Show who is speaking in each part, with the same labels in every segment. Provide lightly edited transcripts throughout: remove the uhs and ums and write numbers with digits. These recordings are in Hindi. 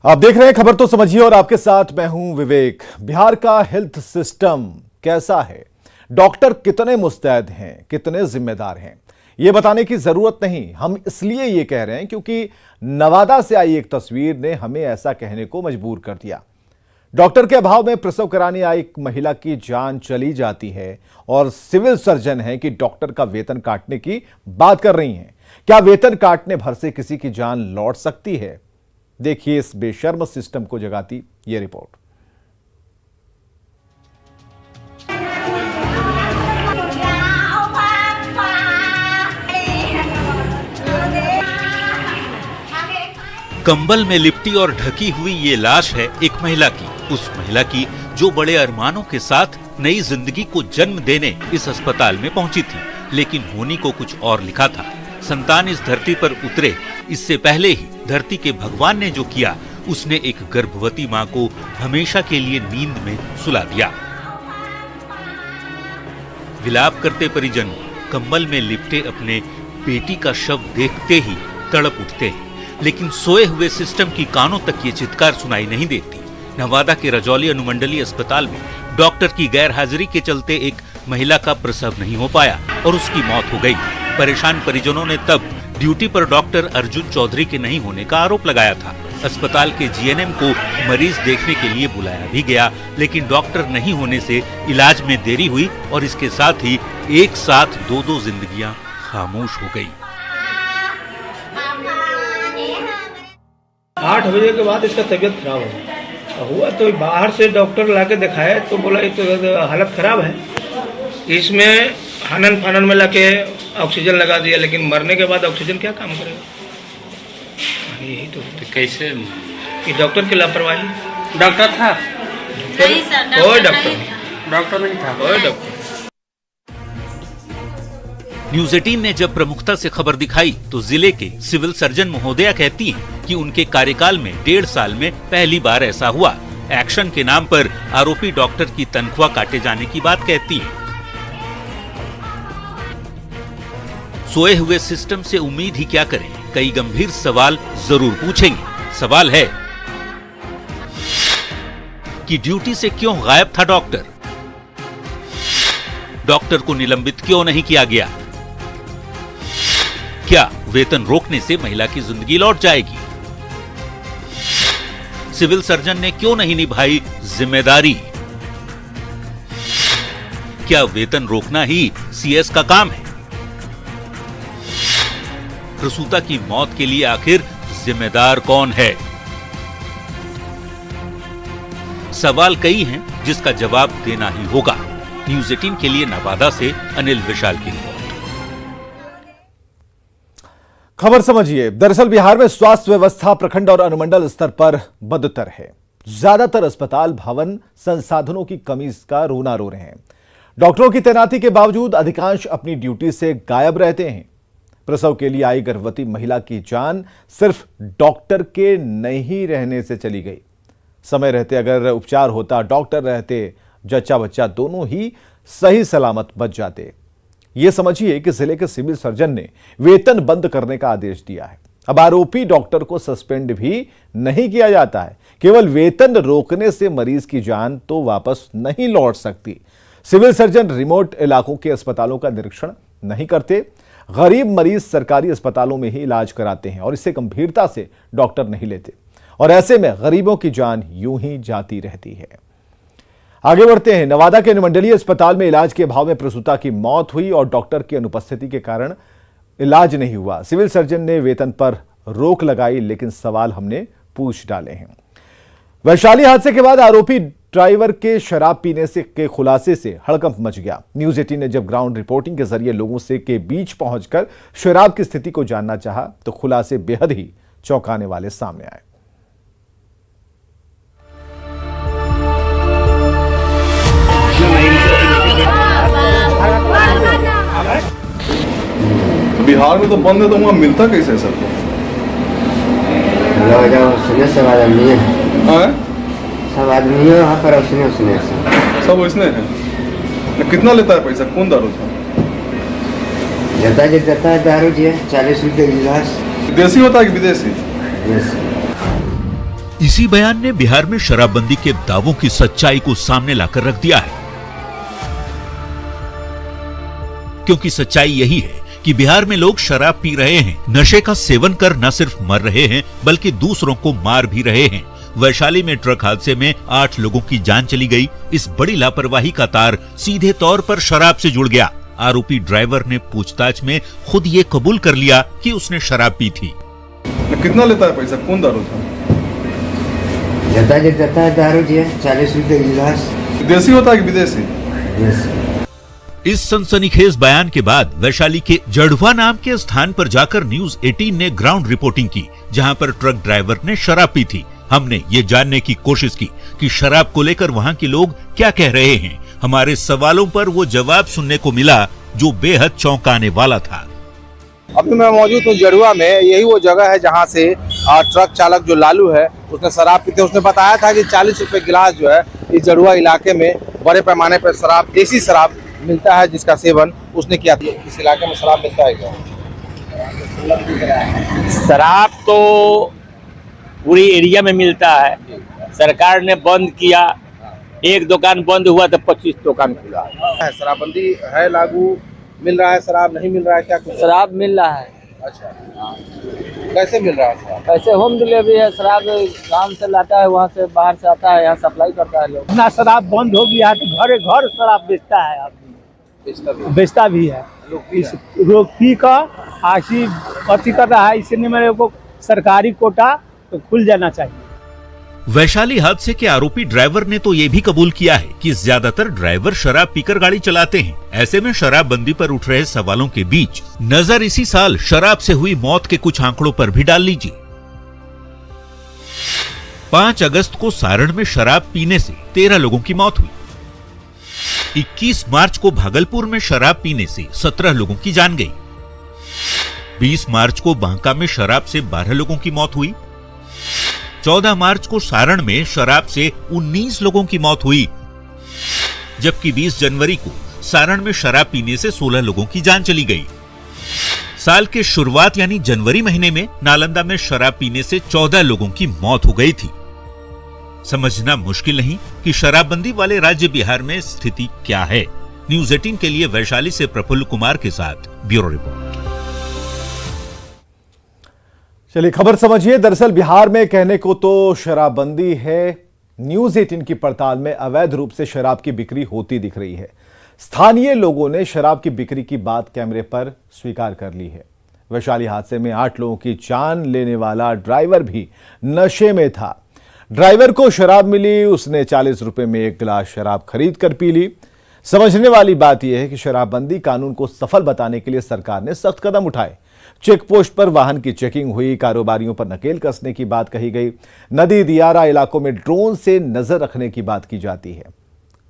Speaker 1: आप देख रहे हैं खबर तो समझिए और आपके साथ मैं हूं विवेक। बिहार का हेल्थ सिस्टम कैसा है, डॉक्टर कितने मुस्तैद हैं, कितने जिम्मेदार हैं, यह बताने की जरूरत नहीं। हम इसलिए ये कह रहे हैं क्योंकि नवादा से आई एक तस्वीर ने हमें ऐसा कहने को मजबूर कर दिया। डॉक्टर के अभाव में प्रसव कराने आई एक महिला की जान चली जाती है और सिविल सर्जन है कि डॉक्टर का वेतन काटने की बात कर रही हैं। क्या वेतन काटने भर से किसी की जान लौट सकती है? देखिए इस बेशर्म सिस्टम को जगाती ये रिपोर्ट।
Speaker 2: कंबल में लिपटी और ढकी हुई ये लाश है एक महिला की, उस महिला की जो बड़े अरमानों के साथ नई जिंदगी को जन्म देने इस अस्पताल में पहुंची थी, लेकिन होनी को कुछ और लिखा था। संतान इस धरती पर उतरे इससे पहले ही धरती के भगवान ने जो किया, उसने एक गर्भवती मां को हमेशा के लिए नींद में सुला दिया। विलाप करते परिजन कंबल में लिपटे अपने बेटी का शव देखते ही तड़प उठते हैं, लेकिन सोए हुए सिस्टम की कानों तक ये चित्कार सुनाई नहीं देती। नवादा के रजौली अनुमंडलीय अस्पताल में डॉक्टर की गैर हाजिरी के चलते एक महिला का प्रसव नहीं हो पाया और उसकी मौत हो गई। परेशान परिजनों ने तब ड्यूटी पर डॉक्टर अर्जुन चौधरी के नहीं होने का आरोप लगाया था। अस्पताल के जीएनएम को मरीज देखने के लिए बुलाया भी गया, लेकिन डॉक्टर नहीं होने से इलाज में देरी हुई और इसके साथ ही एक साथ दो जिंदगियां खामोश हो गई।
Speaker 3: 8 बजे के बाद इसका तबीयत खराब हुआ तो बाहर से डॉक्टर लाके दिखाया तो बोला ये तो हालत खराब है। इसमें हनन फानन में लाके ऑक्सीजन लगा दिया, लेकिन मरने के बाद ऑक्सीजन क्या काम करेगा? यही तो कैसे ये डॉक्टर की लापरवाही।
Speaker 4: डॉक्टर था?
Speaker 3: नहीं सर, कोई डॉक्टर
Speaker 4: नहीं था।
Speaker 3: कोई डॉक्टर।
Speaker 2: न्यूज 18 ने जब प्रमुखता से खबर दिखाई तो जिले के सिविल सर्जन महोदया कहती हैं कि उनके कार्यकाल में 1.5 साल में पहली बार ऐसा हुआ। एक्शन के नाम पर आरोपी डॉक्टर की तनख्वाह काटे जाने की बात कहती हैं। सोए हुए सिस्टम से उम्मीद ही क्या करें, कई गंभीर सवाल जरूर पूछेंगे। सवाल है कि ड्यूटी से क्यों गायब था डॉक्टर? डॉक्टर को निलंबित क्यों नहीं किया गया? क्या वेतन रोकने से महिला की जिंदगी लौट जाएगी? सिविल सर्जन ने क्यों नहीं निभाई जिम्मेदारी? क्या वेतन रोकना ही सीएस का काम है? प्रसूता की मौत के लिए आखिर जिम्मेदार कौन है? सवाल कई हैं जिसका जवाब देना ही होगा। न्यूज 18 के लिए नवादा से अनिल विशाल की रिपोर्ट।
Speaker 1: खबर समझिए। दरअसल बिहार में स्वास्थ्य व्यवस्था प्रखंड और अनुमंडल स्तर पर बदतर है। ज्यादातर अस्पताल भवन संसाधनों की कमी का रोना रो रहे हैं। डॉक्टरों की तैनाती के बावजूद अधिकांश अपनी ड्यूटी से गायब रहते हैं। प्रसव के लिए आई गर्भवती महिला की जान सिर्फ डॉक्टर के नहीं रहने से चली गई। समय रहते अगर उपचार होता, डॉक्टर रहते, जच्चा बच्चा दोनों ही सही सलामत बच जाते। यह समझिए कि जिले के सिविल सर्जन ने वेतन बंद करने का आदेश दिया है। अब आरोपी डॉक्टर को सस्पेंड भी नहीं किया जाता है। केवल वेतन रोकने से मरीज की जान तो वापस नहीं लौट सकती। सिविल सर्जन रिमोट इलाकों के अस्पतालों का निरीक्षण नहीं करते। गरीब मरीज सरकारी अस्पतालों में ही इलाज कराते हैं और इसे गंभीरता से डॉक्टर नहीं लेते और ऐसे में गरीबों की जान यूं ही जाती रहती है। आगे बढ़ते हैं। नवादा के अनुमंडलीय अस्पताल में इलाज के अभाव में प्रसूता की मौत हुई और डॉक्टर की अनुपस्थिति के कारण इलाज नहीं हुआ। सिविल सर्जन ने वेतन पर रोक लगाई, लेकिन सवाल हमने पूछ डाले हैं। वैशाली हादसे के बाद आरोपी ड्राइवर के शराब पीने से के खुलासे से हड़कंप मच गया। न्यूज 18 ने जब ग्राउंड रिपोर्टिंग के जरिए लोगों से के बीच पहुंचकर शराब की स्थिति को जानना चाहा तो खुलासे बेहद ही चौंकाने वाले सामने आए।
Speaker 5: बिहार में तो बंद है तो वहाँ मिलता कैसे सबको?
Speaker 6: सब आदमी है वहाँ पर, उसने
Speaker 5: सब उसने है। कितना लेता है पैसा? कौन दारू था?
Speaker 6: देता है दारू जी 40 रुपये गिलास।
Speaker 5: देसी होता है कि विदेशी?
Speaker 2: इसी बयान ने बिहार में शराबबंदी के दावों की सच्चाई को सामने लाकर रख दिया है, क्योंकि सच्चाई यही है कि बिहार में लोग शराब पी रहे हैं, नशे का सेवन कर न सिर्फ मर रहे हैं बल्कि दूसरों को मार भी रहे हैं। वैशाली में ट्रक हादसे में 8 लोगों की जान चली गई। इस बड़ी लापरवाही का तार सीधे तौर पर शराब से जुड़ गया। आरोपी ड्राइवर ने पूछताछ में खुद ये कबूल कर लिया कि उसने शराब पी थी।
Speaker 5: कितना लेता है पैसा? कौन दारू था?
Speaker 6: देता है दारू जी 40 रुपए गिलास।
Speaker 5: देसी होता है कि विदेशी?
Speaker 2: इस सनसनीखेज बयान के बाद वैशाली के जड़वा नाम के स्थान पर जाकर न्यूज 18 ने ग्राउंड रिपोर्टिंग की, जहां पर ट्रक ड्राइवर ने शराब पी थी। हमने ये जानने की कोशिश की कि शराब को लेकर वहां के लोग क्या कह रहे हैं। हमारे सवालों पर वो जवाब सुनने को मिला जो बेहद चौंकाने वाला था।
Speaker 4: अभी मैं मौजूद हूँ जड़ुआ में। यही वो जगह है जहाँ से ट्रक चालक जो लालू है उसने शराब पीते। उसने बताया था कि 40 रुपए गिलास जो है इस जड़ुआ इलाके में बड़े पैमाने पर शराब, देसी शराब मिलता है, जिसका सेवन उसने किया था। इस इलाके में शराब मिलता है क्या?
Speaker 7: शराब तो पूरी एरिया में मिलता है। सरकार ने बंद किया, एक दुकान बंद हुआ तो 25 दुकान खुला
Speaker 4: है। शराबबंदी है लागू, मिल रहा है शराब, नहीं मिल रहा है क्या? कुछ
Speaker 8: शराब मिल रहा है।
Speaker 4: अच्छा, कैसे मिल रहा है शराब?
Speaker 8: ऐसे होम डिलीवरी है। शराब गांव से लाता है, वहाँ से बाहर से आता है, यहाँ सप्लाई करता है लोग।
Speaker 7: ना शराब बंद हो गया तो घर घर शराब बेचता है, आदमी बेचता भी है। इस रोकी का आशी अति कर रहा है, इसलिए मेरे को सरकारी कोटा तो खुल जाना चाहिए।
Speaker 2: वैशाली हादसे के आरोपी ड्राइवर ने तो ये भी कबूल किया है कि ज्यादातर ड्राइवर शराब पीकर गाड़ी चलाते हैं। ऐसे में शराबबंदी पर उठ रहे सवालों के बीच नजर इसी साल शराब से हुई मौत के कुछ आंकड़ों पर भी डाल लीजिए। 5 अगस्त को सारण में शराब पीने से 13 लोगों की मौत हुई। 21 मार्च को भागलपुर में शराब पीने से 17 लोगों की जान गई। 20 मार्च को बांका में शराब से 12 लोगों की मौत हुई। 14 मार्च को सारण में शराब से 19 लोगों की मौत हुई, जबकि 20 जनवरी को सारण में शराब पीने से 16 लोगों की जान चली गई। साल के शुरुआत यानी जनवरी महीने में नालंदा में शराब पीने से 14 लोगों की मौत हो गई थी। समझना मुश्किल नहीं कि शराबबंदी वाले राज्य बिहार में स्थिति क्या है। न्यूज 18 के लिए वैशाली से प्रफुल्ल कुमार के साथ ब्यूरो रिपोर्ट।
Speaker 1: चलिए खबर समझिए। दरअसल बिहार में कहने को तो शराबबंदी है, न्यूज 18 की पड़ताल में अवैध रूप से शराब की बिक्री होती दिख रही है। स्थानीय लोगों ने शराब की बिक्री की बात कैमरे पर स्वीकार कर ली है। वैशाली हादसे में 8 लोगों की जान लेने वाला ड्राइवर भी नशे में था। ड्राइवर को शराब मिली, उसने 40 रुपए में 1 गिलास शराब खरीद कर पी ली। समझने वाली बात यह है कि शराबबंदी कानून को सफल बताने के लिए सरकार ने सख्त कदम उठाए। चेक पोस्ट पर वाहन की चेकिंग हुई, कारोबारियों पर नकेल कसने की बात कही गई। नदी दियारा इलाकों में ड्रोन से नजर रखने की बात की जाती है।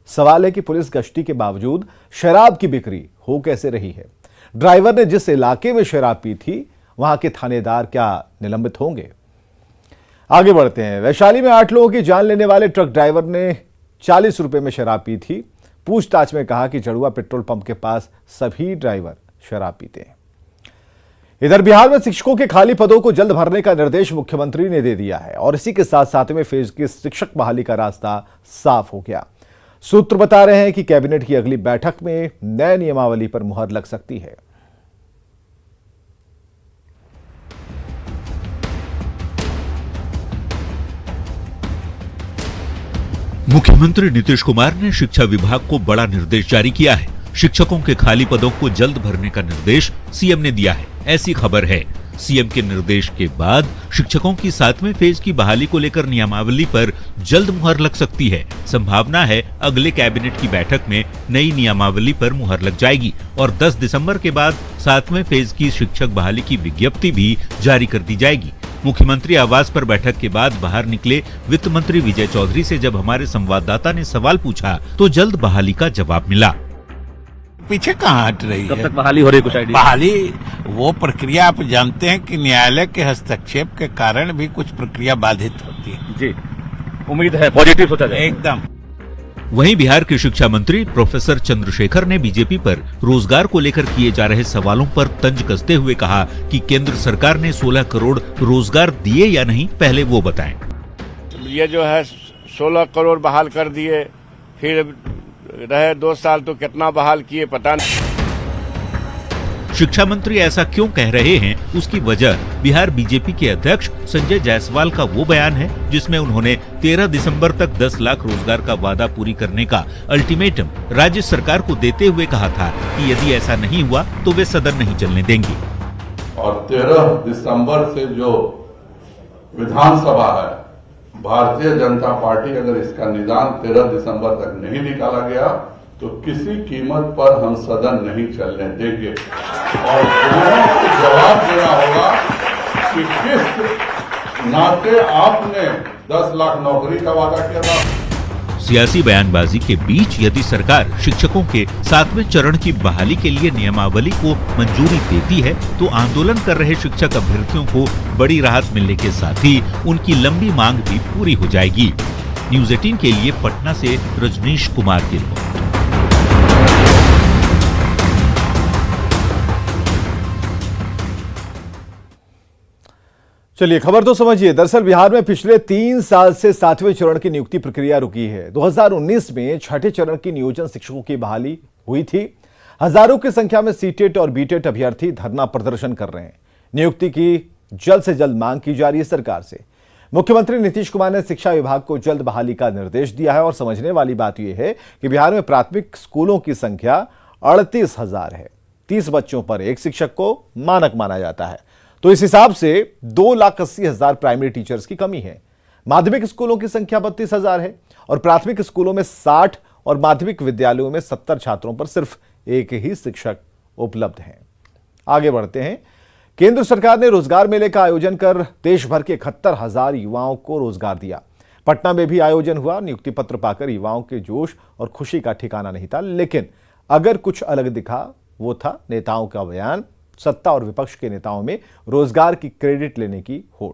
Speaker 1: सवाल है कि पुलिस गश्ती के बावजूद शराब की बिक्री हो कैसे रही है। ड्राइवर ने जिस इलाके में शराब पी थी वहां के थानेदार क्या निलंबित होंगे? आगे बढ़ते हैं। वैशाली में 8 लोगों की जान लेने वाले ट्रक ड्राइवर ने 40 रुपए में शराब पी थी। पूछताछ में कहा कि जड़ुआ पेट्रोल पंप के पास सभी ड्राइवर शराब पीते हैं। इधर बिहार में शिक्षकों के खाली पदों को जल्द भरने का निर्देश मुख्यमंत्री ने दे दिया है और इसी के साथ 7वें फेज की शिक्षक बहाली का रास्ता साफ हो गया। सूत्र बता रहे हैं कि कैबिनेट की अगली बैठक में नए नियमावली पर मुहर लग सकती है।
Speaker 2: मुख्यमंत्री नीतीश कुमार ने शिक्षा विभाग को बड़ा निर्देश जारी किया है। शिक्षकों के खाली पदों को जल्द भरने का निर्देश सीएम ने दिया है, ऐसी खबर है। सीएम के निर्देश के बाद शिक्षकों की 7वें फेज की बहाली को लेकर नियमावली पर जल्द मुहर लग सकती है। संभावना है अगले कैबिनेट की बैठक में नई नियमावली पर मुहर लग जाएगी और 10 दिसंबर के बाद 7वें फेज की शिक्षक बहाली की विज्ञप्ति भी जारी कर दी जाएगी। मुख्यमंत्री आवास पर बैठक के बाद बाहर निकले वित्त मंत्री विजय चौधरी से जब हमारे संवाददाता ने सवाल पूछा तो जल्द बहाली का जवाब मिला।
Speaker 9: पीछे कहाँ हट रही है?
Speaker 7: कब तक बहाली हो रही, कुछ आइडिया?
Speaker 9: बहाली वो प्रक्रिया आप जानते हैं कि न्यायालय के हस्तक्षेप के कारण भी कुछ प्रक्रिया बाधित होती है।
Speaker 7: जी, उम्मीद है पॉजिटिव सोचा जाए
Speaker 9: एकदम।
Speaker 2: वहीं बिहार के शिक्षा मंत्री प्रोफेसर चंद्रशेखर ने बीजेपी पर रोजगार को लेकर किए जा रहे सवालों पर तंज कसते हुए कहा कि केंद्र सरकार ने 16 करोड़ रोजगार दिए या नहीं, पहले वो बताएं।
Speaker 10: ये जो है 16 करोड़ बहाल कर दिए, फिर रहे 2 साल तो कितना बहाल किए पता नहीं।
Speaker 2: शिक्षा मंत्री ऐसा क्यों कह रहे हैं, उसकी वजह बिहार बीजेपी के अध्यक्ष संजय जायसवाल का वो बयान है जिसमें उन्होंने 13 दिसंबर तक 10 लाख रोजगार का वादा पूरी करने का अल्टीमेटम राज्य सरकार को देते हुए कहा था कि यदि ऐसा नहीं हुआ तो वे सदन नहीं चलने देंगे।
Speaker 5: और 13 दिसंबर से जो विधानसभा है, भारतीय जनता पार्टी अगर इसका निदान 13 दिसंबर तक नहीं निकाला गया तो किसी कीमत पर हम सदन नहीं चलने देंगे और दोनों को जवाब देना होगा कि किस नाते आपने 10 लाख नौकरी का वादा किया था।
Speaker 2: सियासी बयानबाजी के बीच यदि सरकार शिक्षकों के 7वें चरण की बहाली के लिए नियमावली को मंजूरी देती है तो आंदोलन कर रहे शिक्षक अभ्यर्थियों को बड़ी राहत मिलने के साथ ही उनकी लंबी मांग भी पूरी हो जाएगी। न्यूज़ 18 के लिए पटना से रजनीश कुमार की रिपोर्ट।
Speaker 1: चलिए खबर तो समझिए। दरअसल बिहार में पिछले 3 साल से 7वें चरण की नियुक्ति प्रक्रिया रुकी है। 2019 में छठे चरण की नियोजन शिक्षकों की बहाली हुई थी। हजारों की संख्या में सीटेट और बीटेट अभ्यर्थी धरना प्रदर्शन कर रहे हैं। नियुक्ति की जल्द से जल्द मांग की जा रही है सरकार से। मुख्यमंत्री नीतीश कुमार ने शिक्षा विभाग को जल्द बहाली का निर्देश दिया है और समझने वाली बात यह है कि बिहार में प्राथमिक स्कूलों की संख्या 38,000 है। 30 बच्चों पर एक शिक्षक को मानक माना जाता है, तो इस हिसाब से 2,80,000 प्राइमरी टीचर्स की कमी है। माध्यमिक स्कूलों की संख्या 32,000 है और प्राथमिक स्कूलों में 60 और माध्यमिक विद्यालयों में 70 छात्रों पर सिर्फ एक ही शिक्षक उपलब्ध हैं। आगे बढ़ते हैं। केंद्र सरकार ने रोजगार मेले का आयोजन कर देश भर के 71,000 युवाओं को रोजगार दिया। पटना में भी आयोजन हुआ। नियुक्ति पत्र पाकर युवाओं के जोश और खुशी का ठिकाना नहीं था, लेकिन अगर कुछ अलग दिखा वो था नेताओं का बयान। सत्ता और विपक्ष के नेताओं में रोजगार की क्रेडिट लेने की होड़।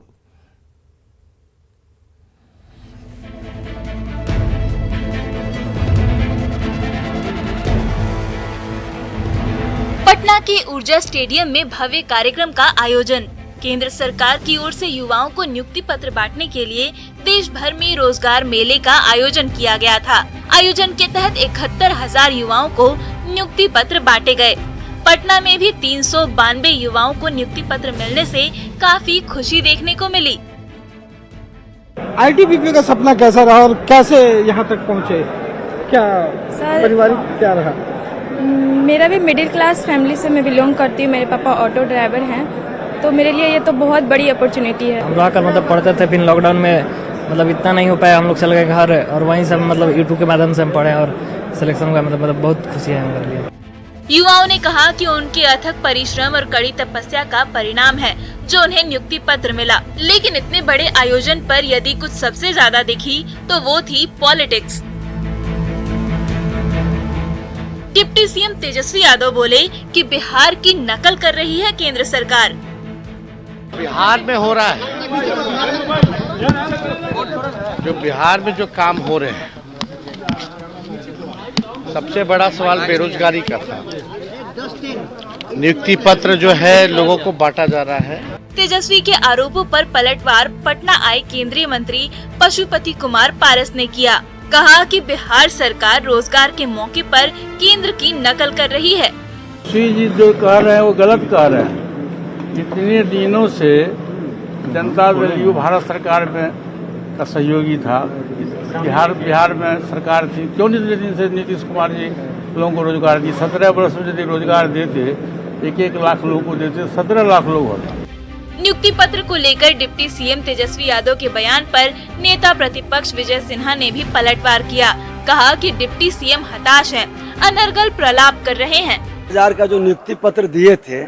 Speaker 11: पटना के ऊर्जा स्टेडियम में भव्य कार्यक्रम का आयोजन। केंद्र सरकार की ओर से युवाओं को नियुक्ति पत्र बांटने के लिए देश भर में रोजगार मेले का आयोजन किया गया था। आयोजन के तहत 71,000 युवाओं को नियुक्ति पत्र बांटे गए। पटना में भी 392 युवाओं को नियुक्ति पत्र मिलने से काफी खुशी देखने को मिली।
Speaker 7: आईटीबीपी का सपना कैसा रहा और कैसे यहाँ तक पहुँचे? क्या पारिवारिक क्या रहा?
Speaker 12: मेरा भी मिडिल क्लास फैमिली से मैं बिलोंग करती हूँ। मेरे पापा ऑटो ड्राइवर हैं, तो मेरे लिए ये तो बहुत बड़ी अपॉर्चुनिटी है।
Speaker 8: हम लोग का मतलब पढ़ते थे, फिर लॉकडाउन में मतलब इतना नहीं हो पाया, हम लोग चल गए घर और वहीं से मतलब यूट्यूब के माध्यम से हम पढ़े और सिलेक्शन हुआ। मतलब बहुत खुशी है हमारे लिए।
Speaker 11: युवाओं ने कहा कि उनके अथक परिश्रम और कड़ी तपस्या का परिणाम है जो उन्हें नियुक्ति पत्र मिला। लेकिन इतने बड़े आयोजन पर यदि कुछ सबसे ज्यादा दिखी तो वो थी politics. Deputy CM Tejashwi Yadav बोले कि बिहार की नकल कर रही है केंद्र सरकार।
Speaker 13: बिहार में हो रहा है, जो बिहार में जो काम हो रहे हैं, सबसे बड़ा सवाल बेरोजगारी का था। नियुक्ति पत्र जो है लोगों को बांटा जा रहा है।
Speaker 11: तेजस्वी के आरोपों पर पलटवार पटना आए केंद्रीय मंत्री पशुपति कुमार पारस ने किया। कहा कि बिहार सरकार रोजगार के मौके पर केंद्र की नकल कर रही है।
Speaker 14: श्री जी जो कह रहे हैं वो गलत कह रहे हैं। इतने दिनों से जनता दल यू भारत सरकार में का सहयोगी था। बिहार में सरकार थी, क्यों नहीं दिन से नीतीश कुमार जी लोगों को रोजगार दी। 17 वर्ष में यदि रोजगार देते 1-1 लाख लोगों को देते 17 लाख लोग होता।
Speaker 11: नियुक्ति पत्र को लेकर डिप्टी सीएम तेजस्वी यादव के बयान पर नेता प्रतिपक्ष विजय सिन्हा ने भी पलटवार किया। कहा कि डिप्टी सीएम हताश हैं, अनर्गल प्रलाप कर रहे हैं।
Speaker 15: 1000 का जो नियुक्ति पत्र दिए थे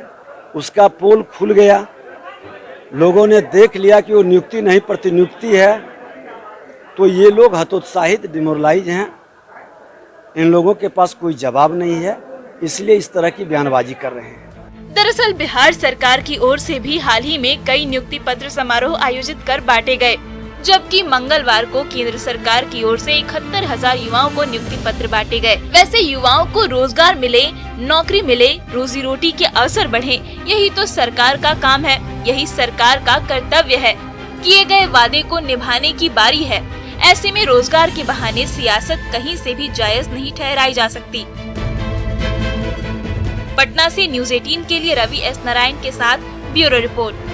Speaker 15: उसका पोल खुल गया। लोगों ने देख लिया कि वो नियुक्ति नहीं प्रतिनियुक्ति है, तो ये लोग हतोत्साहित डिमोरलाइज हैं। इन लोगों के पास कोई जवाब नहीं है, इसलिए इस तरह की बयानबाजी कर रहे हैं।
Speaker 11: दरअसल बिहार सरकार की ओर से भी हाल ही में कई नियुक्ति पत्र समारोह आयोजित कर बांटे गए, जबकि मंगलवार को केंद्र सरकार की ओर से 71,000 युवाओं को नियुक्ति पत्र बांटे गए। वैसे युवाओं को रोजगार मिले, नौकरी मिले, रोजी रोटी के अवसर बढ़े, यही तो सरकार का काम है, यही सरकार का कर्तव्य है। किए गए वादे को निभाने की बारी है। ऐसे में रोजगार के बहाने सियासत कहीं से भी जायज नहीं ठहराई जा सकती। पटना से न्यूज़ 18 के लिए रवि एस नारायण के साथ ब्यूरो रिपोर्ट।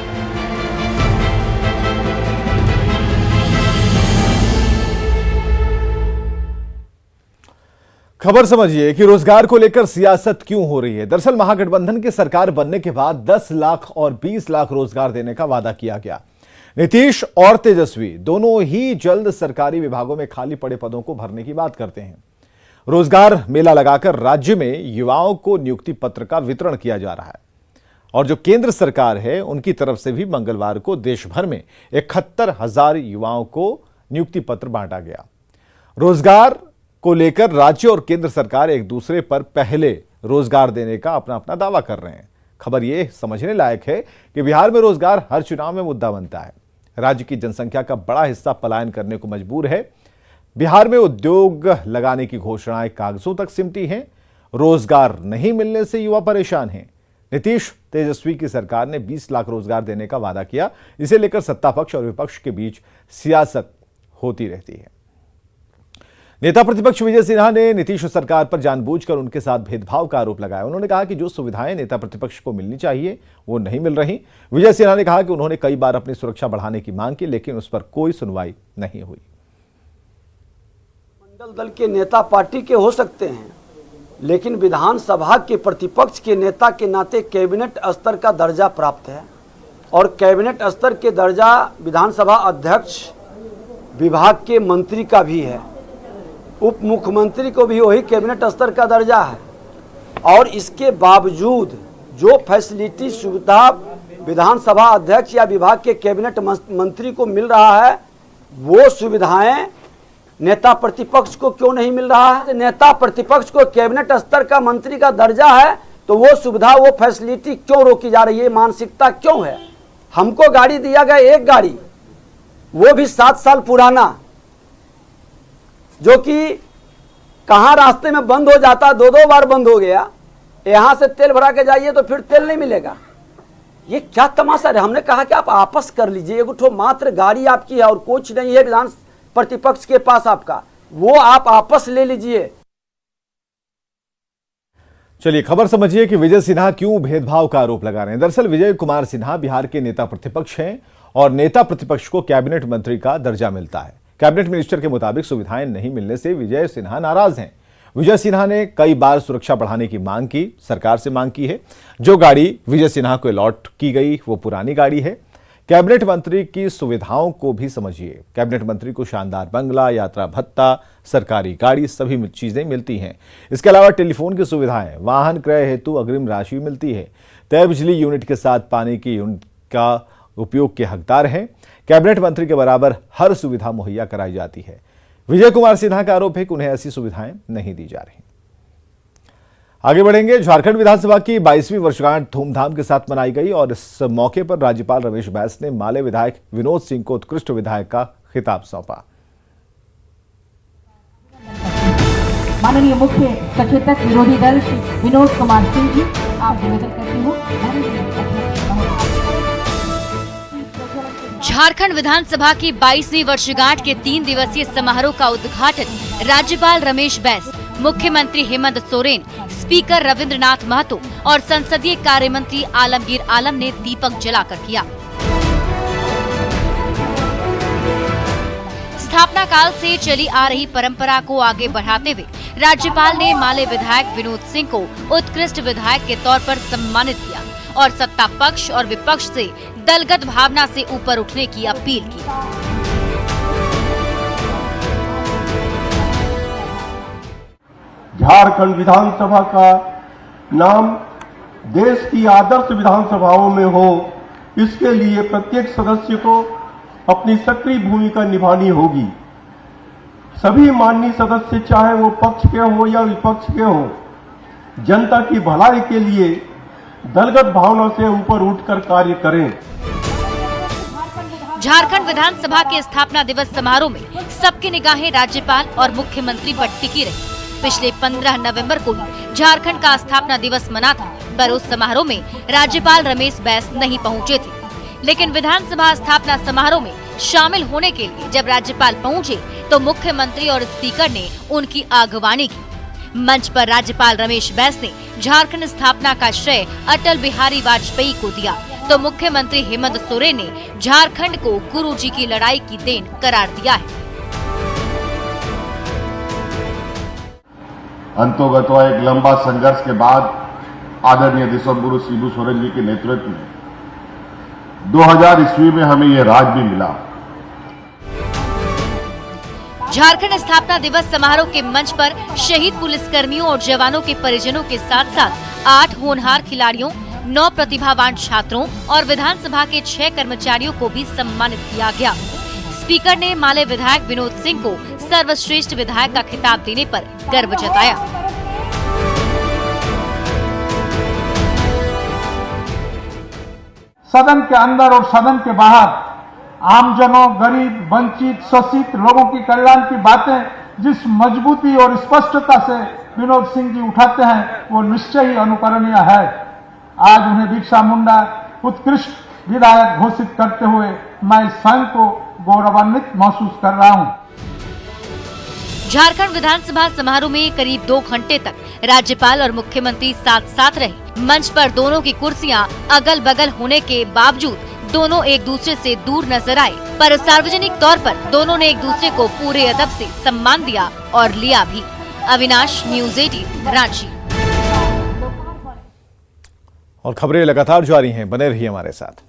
Speaker 1: खबर समझिए कि रोजगार को लेकर सियासत क्यों हो रही है। दरअसल महागठबंधन की सरकार बनने के बाद 10 लाख और 20 लाख रोजगार देने का वादा किया गया। नीतीश और तेजस्वी दोनों ही जल्द सरकारी विभागों में खाली पड़े पदों को भरने की बात करते हैं। रोजगार मेला लगाकर राज्य में युवाओं को नियुक्ति पत्र का वितरण किया जा रहा है और जो केंद्र सरकार है उनकी तरफ से भी मंगलवार को देश भर में 71,000 युवाओं को नियुक्ति पत्र बांटा गया। रोजगार को लेकर राज्य और केंद्र सरकार एक दूसरे पर पहले रोजगार देने का अपना अपना दावा कर रहे हैं। खबर यह समझने लायक है कि बिहार में रोजगार हर चुनाव में मुद्दा बनता है। राज्य की जनसंख्या का बड़ा हिस्सा पलायन करने को मजबूर है। बिहार में उद्योग लगाने की घोषणाएं कागजों तक सिमटी हैं। रोजगार नहीं मिलने से युवा परेशान हैं। नीतीश तेजस्वी की सरकार ने 20 लाख रोजगार देने का वादा किया। इसे लेकर सत्ता पक्ष और विपक्ष के बीच सियासत होती रहती है। नेता प्रतिपक्ष विजय सिन्हा ने नीतीश सरकार पर जानबूझकर उनके साथ भेदभाव का आरोप लगाया। उन्होंने कहा कि जो सुविधाएं नेता प्रतिपक्ष को मिलनी चाहिए वो नहीं मिल रही। विजय सिन्हा ने कहा कि उन्होंने कई बार अपनी सुरक्षा बढ़ाने की मांग की लेकिन उस पर कोई सुनवाई नहीं हुई।
Speaker 15: मंडल दल के नेता पार्टी के हो सकते हैं लेकिन विधानसभा के प्रतिपक्ष के नेता के नाते कैबिनेट स्तर का दर्जा प्राप्त है और कैबिनेट स्तर के दर्जा विधानसभा अध्यक्ष विभाग के मंत्री का भी है। उप मुख्यमंत्री को भी वही कैबिनेट स्तर का दर्जा है और इसके बावजूद जो फैसिलिटी सुविधा विधानसभा अध्यक्ष या विभाग के कैबिनेट मंत्री को मिल रहा है वो सुविधाएं नेता प्रतिपक्ष को क्यों नहीं मिल रहा है। नेता प्रतिपक्ष को कैबिनेट स्तर का मंत्री का दर्जा है तो वो सुविधा वो फैसिलिटी क्यों रोकी जा रही है, मानसिकता क्यों है। हमको गाड़ी दिया गया एक गाड़ी वो भी 7 साल पुराना जो कि कहाँ रास्ते में बंद हो जाता, 2-2 बार बंद हो गया। यहाँ से तेल भरा के जाइए तो फिर तेल नहीं मिलेगा। ये क्या तमाशा है। हमने कहा कि आप आपस कर लीजिए, एक मात्र गाड़ी आपकी है और कुछ नहीं है विधान प्रतिपक्ष के पास आपका, वो आप आपस ले लीजिए।
Speaker 1: चलिए खबर समझिए कि विजय सिन्हा क्यों भेदभाव का आरोप लगा रहे हैं। दरअसल विजय कुमार सिन्हा बिहार के नेता प्रतिपक्ष हैं और नेता प्रतिपक्ष को कैबिनेट मंत्री का दर्जा मिलता है। कैबिनेट मिनिस्टर के मुताबिक सुविधाएं नहीं मिलने से विजय सिन्हा नाराज हैं। विजय सिन्हा ने कई बार सुरक्षा बढ़ाने की मांग की, सरकार से मांग की है। जो गाड़ी विजय सिन्हा को अलॉट की गई वो पुरानी गाड़ी है। कैबिनेट मंत्री की सुविधाओं को भी समझिए। कैबिनेट मंत्री को शानदार बंगला, यात्रा भत्ता, सरकारी गाड़ी सभी चीजें मिलती हैं। इसके अलावा टेलीफोन की सुविधाएं, वाहन क्रय हेतु अग्रिम राशि मिलती है। तय बिजली यूनिट के साथ पानी की यूनिट का उपयोग के हकदार हैं। कैबिनेट मंत्री के बराबर हर सुविधा मुहैया कराई जाती है। विजय कुमार सिन्हा का आरोप है कि उन्हें ऐसी सुविधाएं नहीं दी जा रही। आगे बढ़ेंगे। झारखंड विधानसभा की 22वीं वर्षगांठ धूमधाम के साथ मनाई गई और इस मौके पर राज्यपाल रमेश बैस ने माले विधायक विनोद सिंह को उत्कृष्ट विधायक का खिताब सौंपा।
Speaker 16: माननीय मुख्य सचेतक विरोधी दल श्री विनोद कुमार सिंह जी, आप निवेदन करती हूँ।
Speaker 17: झारखंड विधानसभा की 22वीं वर्षगांठ के 3 दिवसीय समारोह का उद्घाटन राज्यपाल रमेश बैस, मुख्यमंत्री हेमंत सोरेन, स्पीकर रविंद्रनाथ महतो और संसदीय कार्य मंत्री आलमगीर आलम ने दीपक जलाकर किया। स्थापना काल से चली आ रही परंपरा को आगे बढ़ाते हुए राज्यपाल ने माले विधायक विनोद सिंह को उत्कृष्ट विधायक के तौर पर सम्मानित किया और सत्ता पक्ष और विपक्ष से दलगत भावना से ऊपर उठने की अपील की।
Speaker 18: झारखंड विधानसभा का नाम देश की आदर्श विधानसभाओं में हो, इसके लिए प्रत्येक सदस्य को अपनी सक्रिय भूमिका निभानी होगी। सभी माननीय सदस्य चाहे वो पक्ष के हो या विपक्ष के हो, जनता की भलाई के लिए दलगत भावना से ऊपर उठकर कार्य करें।
Speaker 17: झारखंड विधानसभा के स्थापना दिवस समारोह में सबकी निगाहें राज्यपाल और मुख्यमंत्री पर टिकी रही। पिछले 15 नवंबर को ही झारखंड का स्थापना दिवस मना था, पर उस समारोह में राज्यपाल रमेश बैस नहीं पहुंचे थे। लेकिन विधानसभा स्थापना समारोह में शामिल होने के लिए जब राज्यपाल पहुंचे तो मुख्यमंत्री और स्पीकर ने उनकी अगवानी की। मंच पर राज्यपाल रमेश बैस ने झारखंड स्थापना का श्रेय अटल बिहारी वाजपेयी को दिया, तो मुख्यमंत्री हेमंत सोरेन ने झारखंड को गुरुजी की लड़ाई की देन करार दिया है।
Speaker 18: अंतोगतो एक लंबा संघर्ष के बाद आदरणीय देशों शिबू सोरेन जी के नेतृत्व में 2000 ईस्वी में हमें ये राज भी मिला।
Speaker 17: झारखंड स्थापना दिवस समारोह के मंच पर शहीद पुलिसकर्मियों और जवानों के परिजनों के साथ साथ 8 होनहार खिलाड़ियों, 9 प्रतिभावान छात्रों और विधानसभा के 6 कर्मचारियों को भी सम्मानित किया गया। स्पीकर ने माले विधायक विनोद सिंह को सर्वश्रेष्ठ विधायक का खिताब देने पर गर्व जताया।
Speaker 14: सदन के अंदर और सदन के बाहर आमजनों, गरीब, वंचित, शोषित लोगों की कल्याण की बातें जिस मजबूती और स्पष्टता से विनोद सिंह जी उठाते हैं वो निश्चय ही अनुकरणीय है। आज उन्हें बिरसा मुंडा उत्कृष्ट विधायक घोषित करते हुए मैं स्वयं को गौरवान्वित महसूस कर रहा हूं।
Speaker 17: झारखंड विधानसभा समारोह में करीब 2 घंटे तक राज्यपाल और मुख्यमंत्री साथ साथ रहे। मंच पर दोनों की कुर्सियां अगल बगल होने के बावजूद दोनों एक दूसरे से दूर नजर आए, पर सार्वजनिक तौर पर दोनों ने एक दूसरे को पूरे अदब से सम्मान दिया और लिया भी। अविनाश, न्यूज़ 18, रांची।
Speaker 1: और खबरें लगातार जारी हैं, बने रहिए हमारे साथ।